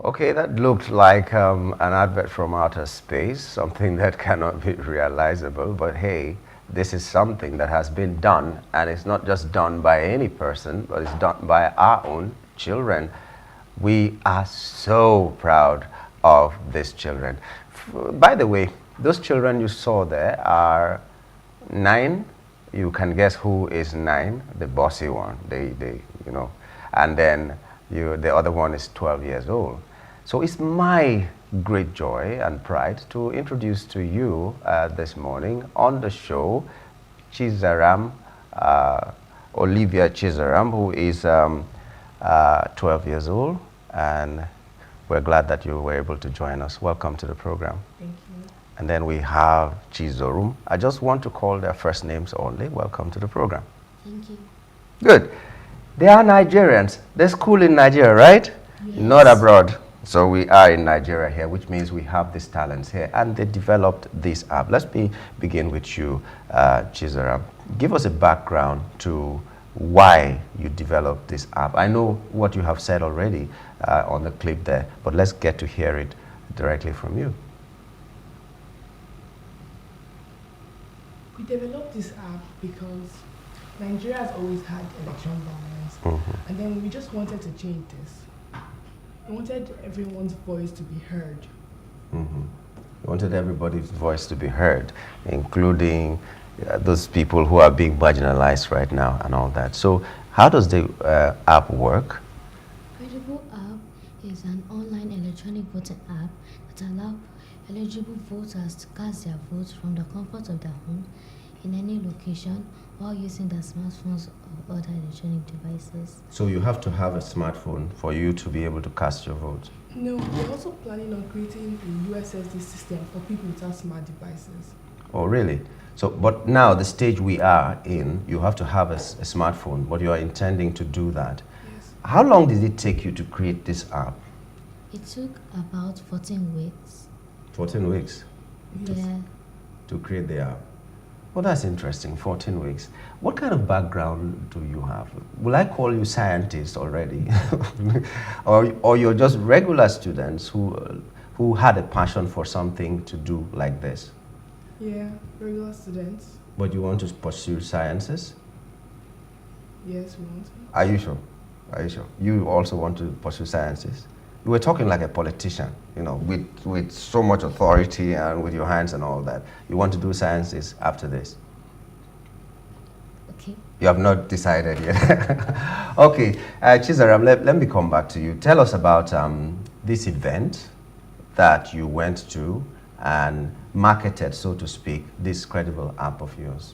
Okay, that looked like an advert from outer space, something that cannot be realizable. But hey, this is something that has been done, and it's not just done by any person, but it's done by our own children. We are so proud of these children. By the way, those children you saw there are 9. You can guess who is 9, the bossy one. You know, and then the other one is 12 years old. So it's my great joy and pride to introduce to you this morning on the show Chizaram, Olivia Chizaram, who is 12 years old, and we're glad that you were able to join us. Welcome to the program. Thank you. And then we have Chizorum. I just want to call their first names only. Welcome to the program. Thank you. Good. They are Nigerians. They're school in Nigeria, right? Yes. Not abroad. So we are in Nigeria here, which means we have these talents here. And they developed this app. Let's begin with you, Chizaram. Give us a background to why you developed this app. I know what you have said already on the clip there, but let's get to hear it directly from you. We developed this app because Nigeria has always had election violence, and then we just wanted to change this. We wanted everyone's voice to be heard. You wanted everybody's voice to be heard, including those people who are being marginalized right now and all that. So how does the app work? Credible app is an online electronic voting app that allows eligible voters to cast their votes from the comfort of their home in any location while using their smartphones or other electronic devices. So you have to have a smartphone for you to be able to cast your vote? No, we're also planning on creating a USSD system for people without smart devices. Oh, really? So, but now the stage we are in, you have to have a smartphone, but you are intending to do that. Yes. How long did it take you to create this app? It took about 14 weeks. 14 weeks Yeah. to create the app. Well, that's interesting, 14 weeks. What kind of background do you have? Will I call you scientists already? or you're just regular students who had a passion for something to do like this? Yeah, regular students. But you want to pursue sciences? Yes, we want to. Are you sure? Are you sure? You also want to pursue sciences? You were talking like a politician, you know, with so much authority and with your hands and all that. You want to do sciences after this? Okay. You have not decided yet. Okay, Chizaram, let me come back to you. Tell us about this event that you went to and marketed, so to speak, this credible app of yours.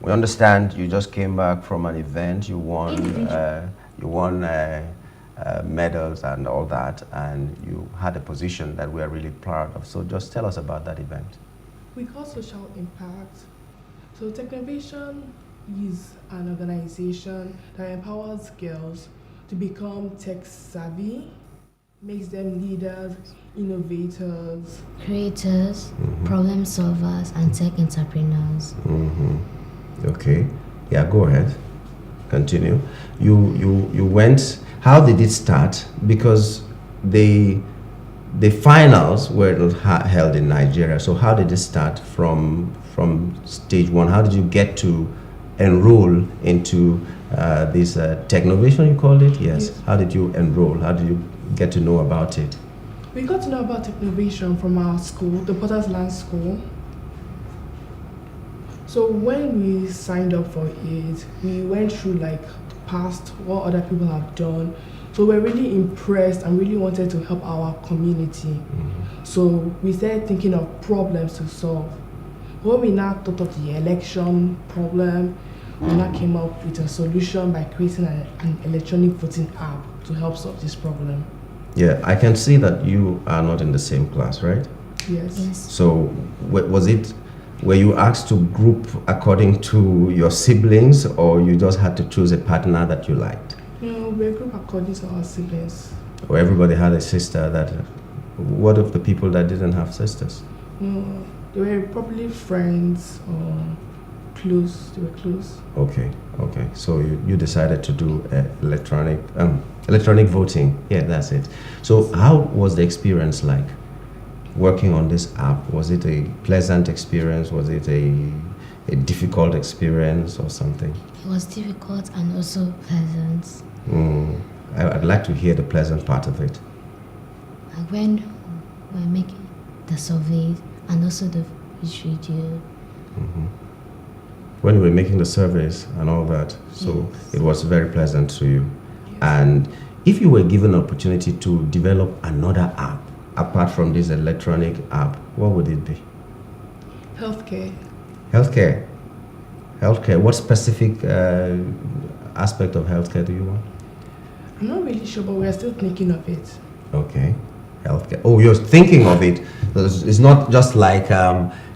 We understand you just came back from an event, you won medals and all that, and you had a position that we are really proud of. So just tell us about that event. We call social impact. So Technovation is an organization that empowers girls to become tech savvy, makes them leaders, innovators, Creators, problem solvers, and tech entrepreneurs. Okay, yeah, go ahead. Continue. You went. How did it start? Because the finals were held in Nigeria. So how did it start from stage one? How did you get to enroll into this Technovation, you called it? Yes. How did you enroll? How did you get to know about it? We got to know about Technovation from our school, the Potter's Land School. So when we signed up for it, we went through like past what other people have done. So we're really impressed and really wanted to help our community. So we started thinking of problems to solve. When we now thought of the election problem, we now came up with a solution by creating an electronic voting app to help solve this problem. Yeah, I can see that you are not in the same class, right? Yes. Yes. So were you asked to group according to your siblings, or you just had to choose a partner that you liked? No, we're a group according to our siblings. Or everybody had a sister that... What of the people that didn't have sisters? No, they were probably friends or close. They were close. Okay. So you decided to do electronic Electronic voting. Yeah, that's it. So how was the experience like working on this app? Was it a pleasant experience? Was it a difficult experience or something? It was difficult and also pleasant. Mm. I'd like to hear the pleasant part of it. Like when we're making the surveys and also the video. Hmm. When you were making the surveys and all that, so Yes. it was very pleasant to you. Yes. And if you were given an opportunity to develop another app apart from this electronic app, what would it be? Healthcare. Healthcare. Healthcare. What specific aspect of healthcare do you want? I'm not really sure, but we're still thinking of it. Okay. Healthcare. Oh, you're thinking of it. It's not just like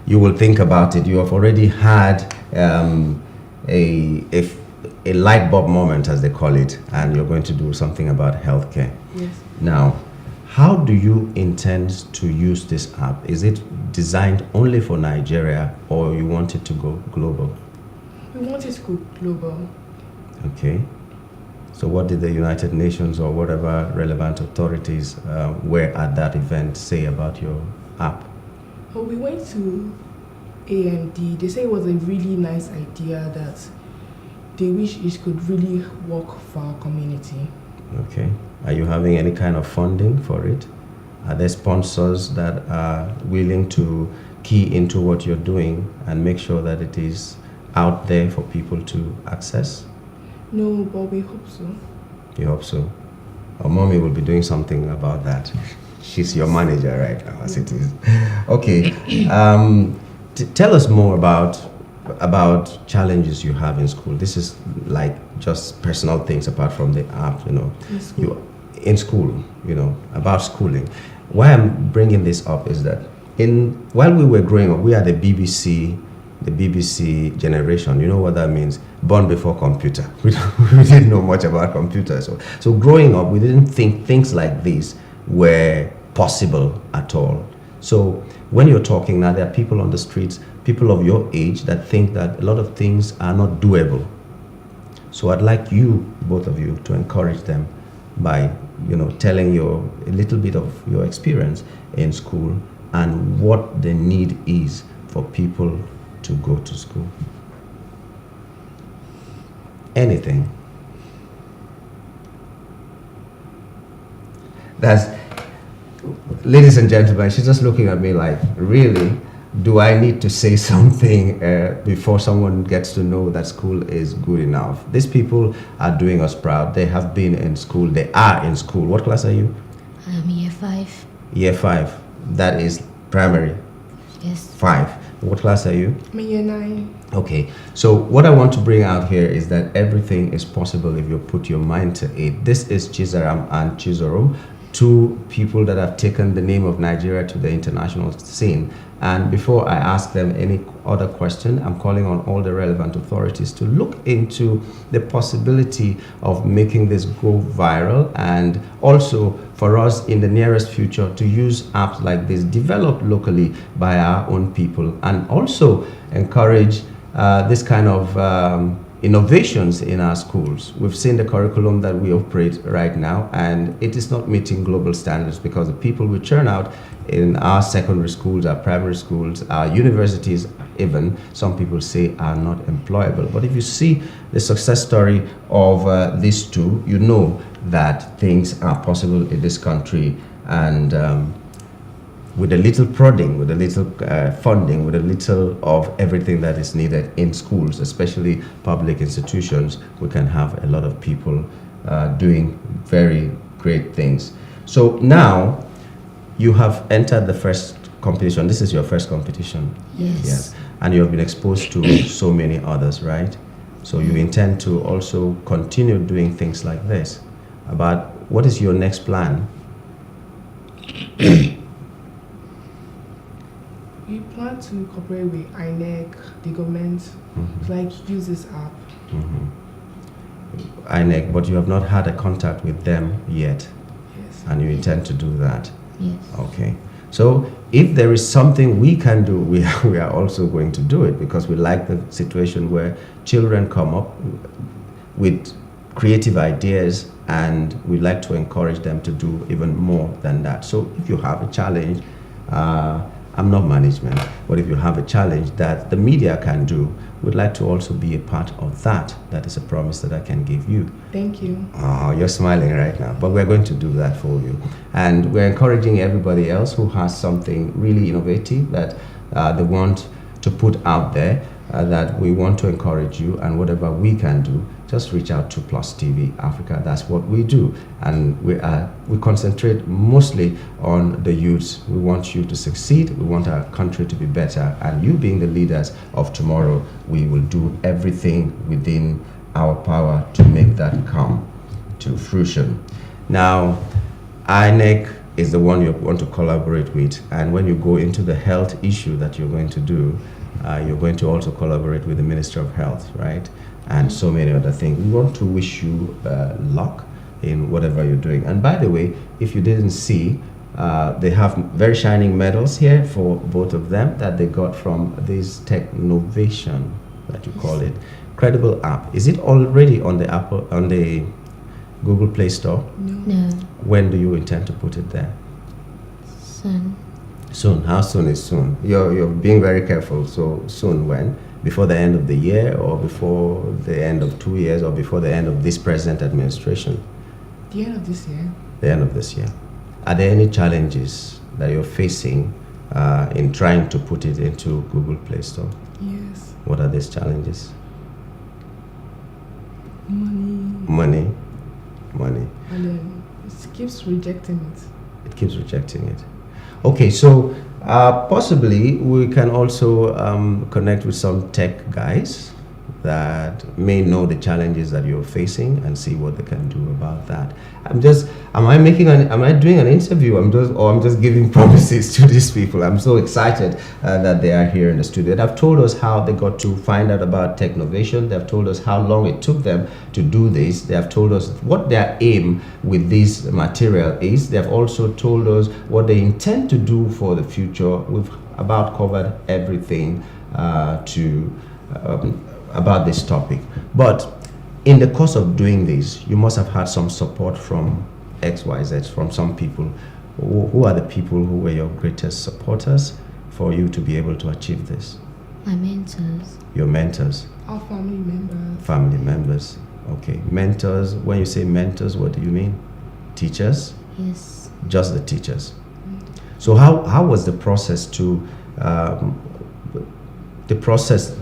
you will think about it. You have already had a light bulb moment, as they call it, and you're going to do something about healthcare. Yes. Now, how do you intend to use this app? Is it designed only for Nigeria, or you want it to go global? We want it to go global. Okay. So what did the United Nations or whatever relevant authorities were at that event say about your app? But we went to AMD. They say it was a really nice idea that they wish it could really work for our community. Okay. Are you having any kind of funding for it? Are there sponsors that are willing to key into what you're doing and make sure that it is out there for people to access? No, but we hope so. You hope so? Or mommy will be doing something about that. She's your manager right now, as it is. Okay. Tell us more about challenges you have in school. This is like just personal things apart from the app, you know. In school. In school, you know, about schooling. Why I'm bringing this up is that while we were growing up, we had the BBC generation. You know what that means? Born before computer. We didn't know much about computers. So growing up, we didn't think things like this were possible at all. So when you're talking now, there are people on the streets, people of your age, that think that a lot of things are not doable. So I'd like you, both of you, to encourage them by, you know, telling a little bit of your experience in school and what the need is for people to go to school. Anything. Ladies and gentlemen, she's just looking at me like, really? Do I need to say something before someone gets to know that school is good enough? These people are doing us proud. They have been in school. They are in school. What class are you? Year 5. Year 5. That is primary. Yes. 5. What class are you? I'm in year 9. Okay. So what I want to bring out here is that everything is possible if you put your mind to it. This is Chizaram and Chizorum, two people that have taken the name of Nigeria to the international scene. And before I ask them any other question, I'm calling on all the relevant authorities to look into the possibility of making this go viral, and also for us in the nearest future to use apps like this developed locally by our own people, and also encourage this kind of innovations in our schools. We've seen the curriculum that we operate right now, and it is not meeting global standards because the people we churn out in our secondary schools, our primary schools, our universities, even some people say are not employable. But if you see the success story of these two, you know that things are possible in this country, and with a little prodding, with a little funding, with a little of everything that is needed in schools, especially public institutions, we can have a lot of people doing very great things. So now you have entered the first competition. This is your first competition. Yes. And you have been exposed to so many others, right? So you intend to also continue doing things like this. About what is your next plan? We plan to cooperate with INEC, the government, to like use this app. INEC, but you have not had a contact with them yet, Yes. and you intend to do that. Yes. Okay. So if there is something we can do, we are also going to do it, because we like the situation where children come up with creative ideas, and we like to encourage them to do even more than that. So if you have a challenge, I'm not management, but if you have a challenge that the media can do, we'd like to also be a part of that. That is a promise that I can give you. Thank you. Oh, you're smiling right now, but we're going to do that for you. And we're encouraging everybody else who has something really innovative that they want to put out there, that we want to encourage you, and whatever we can do, just reach out to Plus TV Africa. That's what we do. And we concentrate mostly on the youths. We want you to succeed. We want our country to be better. And you being the leaders of tomorrow, we will do everything within our power to make that come to fruition. Now, INEC is the one you want to collaborate with. And when you go into the health issue that you're going to do, you're going to also collaborate with the Minister of Health, right? And so many other things. We want to wish you luck in whatever you're doing. And by the way, if you didn't see, they have very shining medals here for both of them that they got from this Technovation, that you call it. Credible app. Is it already on the Apple, on the Google Play Store? No. When do you intend to put it there? Soon. Soon. How soon is soon? You're being very careful. So soon when? Before the end of the year, or before the end of 2 years, or before the end of this present administration? The end of this year. The end of this year. Are there any challenges that you're facing in trying to put it into Google Play Store? Yes. What are these challenges? Money. Money. And then it keeps rejecting it. It keeps rejecting it. Okay, so possibly we can also connect with some tech guys that may know the challenges that you're facing and see what they can do about that. Am I doing an interview? I'm just giving promises to these people. I'm so excited that they are here in the studio. They've told us how they got to find out about Technovation. They've told us how long it took them to do this. They have told us what their aim with this material is. They've also told us what they intend to do for the future. We've about covered everything about this topic. But in the course of doing this, you must have had some support from XYZ, from some people. Who are the people who were your greatest supporters for you to be able to achieve this? My mentors. Your mentors? Our family members. Family members. Okay. Mentors, when you say mentors, what do you mean? Teachers? Yes. Just the teachers. So how was the process to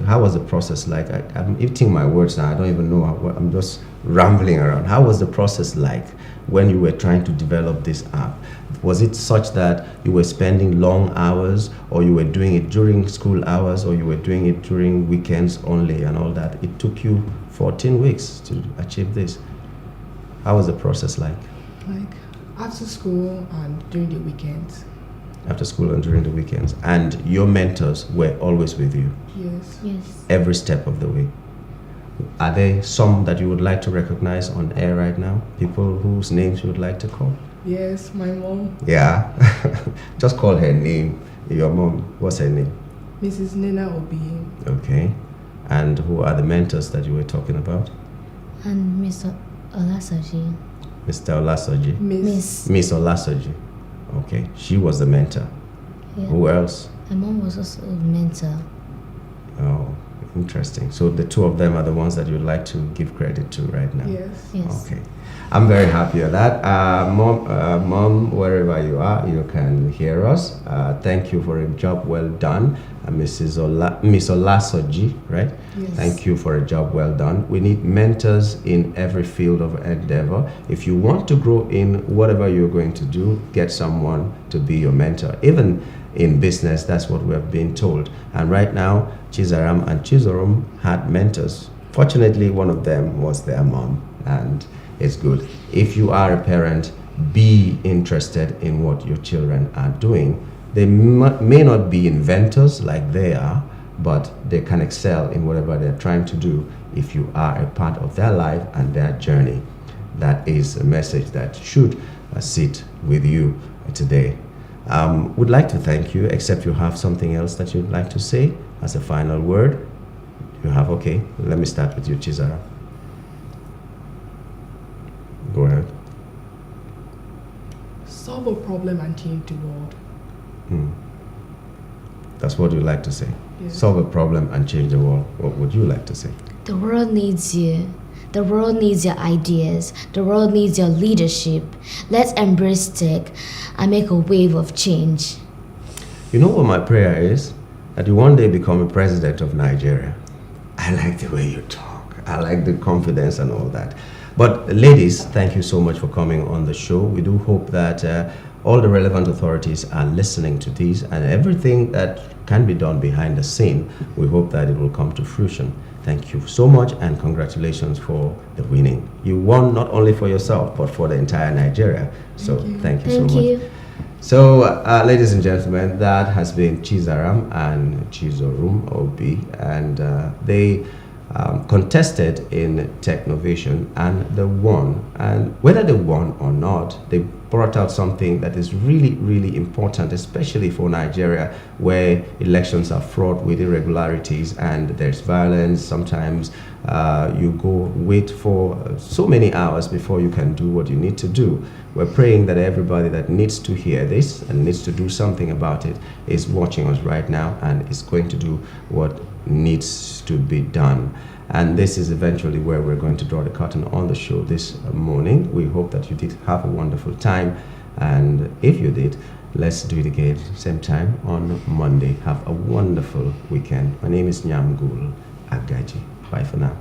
how was the process like? I'm eating my words now. I don't even know I'm just rambling around. How was the process like when you were trying to develop this app? Was it such that you were spending long hours, or you were doing it during school hours, or you were doing it during weekends only and all that? It took you 14 weeks to achieve this. How was the process like? Like after school and during the weekends. After school and during the weekends. And your mentors were always with you? Yes. Yes. Every step of the way. Are there some that you would like to recognize on air right now? People whose names you would like to call? Yes, my mom. Yeah. Just call her name. Your mom, what's her name? Mrs. Nena Obi. Okay. And who are the mentors that you were talking about? And Mr. Olasoji. Mr. Olasoji. Miss. Miss Olasoji. Okay. She was the mentor. Yeah. Who else? My mom was also a mentor. Oh, interesting. So the two of them are the ones that you'd like to give credit to right now? Yes. Yes. Okay. I'm very happy with that. Mom, wherever you are, you can hear us. Thank you for a job well done. Miss Olasoji, right? Yes. Thank you for a job well done. We need mentors in every field of endeavor. If you want to grow in whatever you're going to do, get someone to be your mentor. Even in business, that's what we have been told. And right now, Chizaram and Chizorum had mentors. Fortunately, one of them was their mom, and it's good. If you are a parent, be interested in what your children are doing. They may not be inventors like they are, but they can excel in whatever they're trying to do if you are a part of their life and their journey. That is a message that should sit with you today. Would like to thank you, except you have something else that you'd like to say as a final word. You have, okay. Let me start with you, Chizara. solve a problem and change the world. Hmm. That's what you like to say. Yes. Solve a problem and change the world. What would you like to say? The world needs you. The world needs your ideas. The world needs your leadership. Let's embrace tech and make a wave of change. You know what my prayer is? That you one day become a president of Nigeria. I like the way you talk. I like the confidence and all that. But ladies, thank you so much for coming on the show. We do hope that all the relevant authorities are listening to these, and everything that can be done behind the scene, we hope that it will come to fruition. Thank you so much, and congratulations for the winning. You won not only for yourself, but for the entire Nigeria. So thank you so much. Thank you. So, ladies and gentlemen, that has been Chizaram and Chizorum Obi, and they contested in Technovation, and they won. And whether they won or not, they brought out something that is really, really important, especially for Nigeria, where elections are fraught with irregularities and there's violence. Sometimes you go wait for so many hours before you can do what you need to do. We're praying that everybody that needs to hear this and needs to do something about it is watching us right now and is going to do what needs to be done. And this is eventually where we're going to draw the curtain on the show this morning. We hope that you did have a wonderful time, and if you did, let's do it again same time on Monday. Have a wonderful weekend. My name is Nyamgul Agaji. Bye for now.